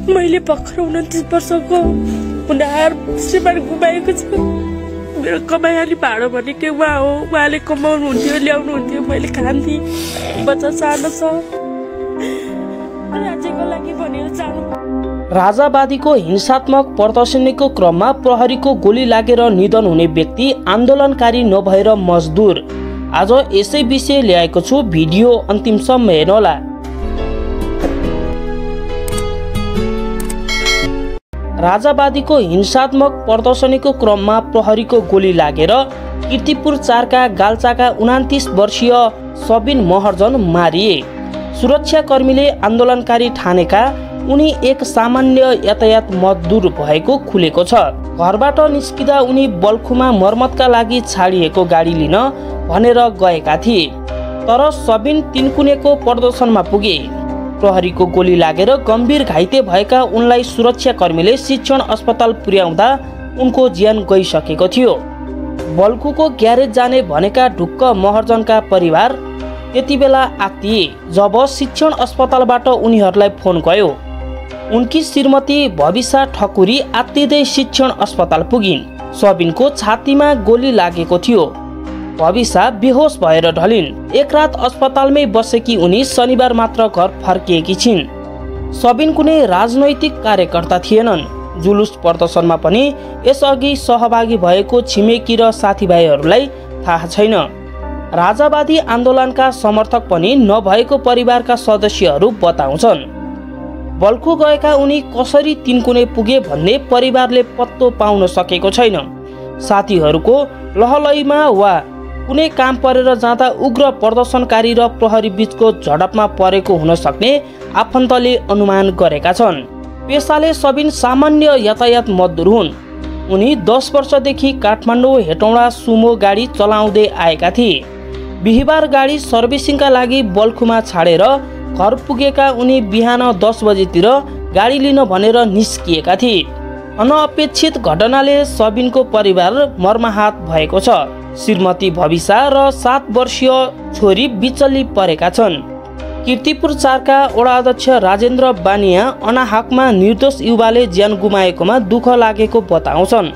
मैले भर्खर 29 वर्षको हुनार श्रीमान गुमाएको छु। मेरो कमाइहाली भाडो भनेकै उहाँ हो। उहाँले कमाउनुहुन्थ्यो, ल्याउनुहुन्थ्यो, मैले खान्थेँ। बच्चा सानो छ, राज्यको लागि भनेर जानु। राजावादीको हिंसात्मक प्रदर्शनीको क्रममा प्रहरीको गोली लागेर निधन हुने व्यक्ति आन्दोलनकारी नभएर मजदुर। आज यसै विषय ल्याएको छु, भिडियो अन्तिमसम्म हेर्नुहोला। राजावादीको हिंसात्मक प्रदर्शनीको क्रममा प्रहरीको गोली लागेर कीर्तिपुर 4 का गाल्चाका 29 वर्षीय सबिन महर्जन मारिए। सुरक्षाकर्मीले आन्दोलनकारी ठानेका उनी एक सामान्य यातायात मजदुर भएको खुलेको छ। घरबाट निस्किँदा उनी बल्खुमा मर्मतका लागि छाडिएको गाडी लिन भनेर गएका थिए, तर सबिन तिनकुनेको प्रदर्शनमा पुगे। प्रहरीको गोली लागेर गम्भीर घाइते भएका उनलाई सुरक्षाकर्मीले शिक्षण अस्पताल पुर्याउँदा उनको ज्यान गइसकेको थियो। बल्खुको ग्यारेज जाने भनेका ढुक्क महर्जनका परिवार त्यति बेला आत्तिए जब शिक्षण अस्पतालबाट उनीहरूलाई फोन गयो। उनकी श्रीमती भविषा ठकुरी आत्तिँदै शिक्षण अस्पताल पुगिन्। सबिनको छातीमा गोली लागेको थियो। भविषा बेहोस भएर ढलिन्। एक रात अस्पतालमै बसेकी उनी शनिबार मात्र घर फर्किएकी छिन्। सबिन कुनै राजनैतिक कार्यकर्ता थिएनन्। जुलुस प्रदर्शनमा पनि यसअघि सहभागी भएको छिमेकी र साथीभाइहरूलाई थाहा छैन। राजावादी आन्दोलनका समर्थक पनि नभएको परिवारका सदस्यहरू बताउँछन्। बल्खु गएका उनी कसरी तिनकुने पुगे भन्ने परिवारले पत्तो पाउन सकेको छैन। साथीहरूको लहलैमा वा कुनै काम परेर जाँदा उग्र प्रदर्शनकारी र प्रहरी बीचको झडपमा परेको हुन सक्ने आफन्तले अनुमान गरेका छन्। पेसाले सबिन सामान्य यातायात मजदुर हुन्। उनी 10 वर्षदेखि काठमाडौँ हेटौँडा सुमो गाडी चलाउँदै आएका थिए। बिहिबार गाडी सर्भिसिङका लागि बल्खुमा छाडेर घर पुगेका उनी बिहान 10 बजेतिर गाडी लिन भनेर निस्किएका थिए। अनअपेक्षित घटनाले सबिनको परिवार मर्माहत भएको छ। श्रीमती भविषा र 7 वर्षीय छोरी बिचल्ली परेका छन्। कीर्तिपुर 4 का वडा अध्यक्ष राजेन्द्र बानिया अनाहकमा निर्दोष युवाले ज्यान गुमाएकोमा दुःख लागेको बताउँछन्।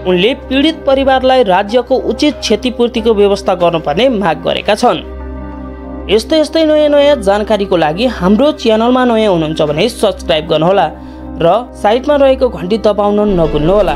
उनले पीडित परिवारलाई राज्यको उचित क्षतिपूर्तिको व्यवस्था गर्नुपर्ने माग गरेका छन्। यस्तै नयाँ जानकारीको लागि हाम्रो च्यानलमा नयाँ हुनुहुन्छ भने सब्स्क्राइब गर्नुहोला र साइडमा रहेको घण्टी दबाउन नभुल्नुहोला।